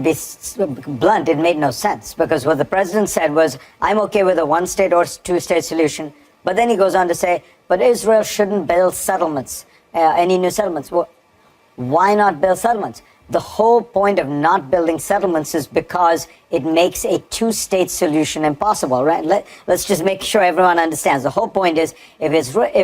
be blunt, it made no sense, because what the president said was, I'm okay with a one-state or two-state solution. But then he goes on to say, but Israel shouldn't build settlements, any new settlements. Well, why not build settlements? The whole point of not building settlements is because it makes a two-state solution impossible, right? Let's just make sure everyone understands. The whole point is, if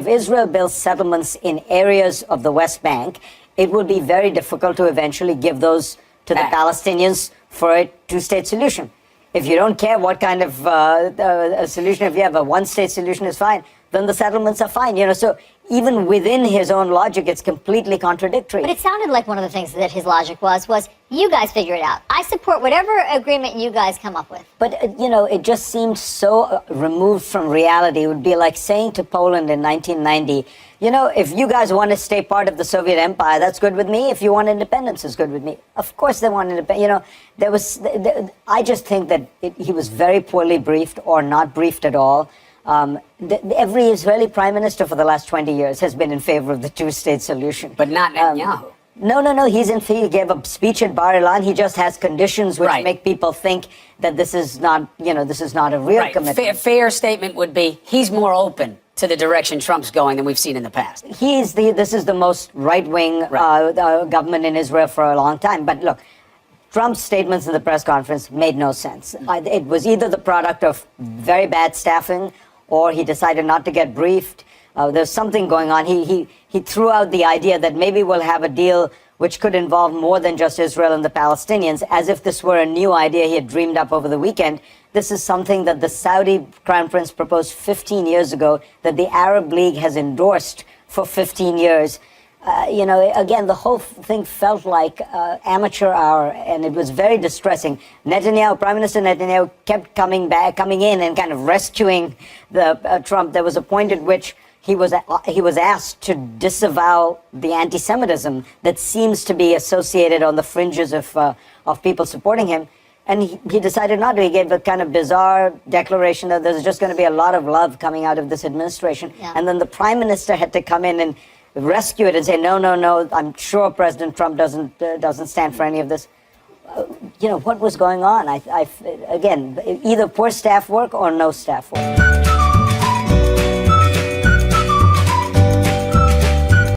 Israel builds settlements in areas of the West Bank, it will be very difficult to eventually give those to the Palestinians for a two-state solution. If you don't care what kind of a solution, if you have a one-state solution is fine, then the settlements are fine. So even within his own logic, it's completely contradictory. But it sounded like one of the things that his logic was you guys figure it out. I support whatever agreement you guys come up with. But, it just seemed so removed from reality. It would be like saying to Poland in 1990, if you guys want to stay part of the Soviet Empire, that's good with me. If you want independence, it's good with me. Of course they want independence. I just think that he was very poorly briefed or not briefed at all. Every Israeli prime minister for the last 20 years has been in favor of the two-state solution. But not Netanyahu. No. He gave a speech at Bar Ilan. He just has conditions which make people think that this is not, this is not a real commitment. Fair statement would be he's more open to the direction Trump's going than we've seen in the past. This is the most right-wing government in Israel for a long time. But look, Trump's statements in the press conference made no sense. It was either the product of very bad staffing, or he decided not to get briefed. There's something going on. He threw out the idea that maybe we'll have a deal which could involve more than just Israel and the Palestinians, as if this were a new idea he had dreamed up over the weekend. This is something that the Saudi Crown Prince proposed 15 years ago, that the Arab League has endorsed for 15 years. Again, the whole thing felt like amateur hour, and it was very distressing. Prime Minister Netanyahu kept coming in and kind of rescuing the Trump. There was a point at which he was asked to disavow the anti-Semitism that seems to be associated on the fringes of people supporting him. And he decided not to. He gave a kind of bizarre declaration that there's just going to be a lot of love coming out of this administration. Yeah. And then the prime minister had to come in and rescue it and say, no, I'm sure President Trump doesn't stand for any of this. What was going on? Again, either poor staff work or no staff work.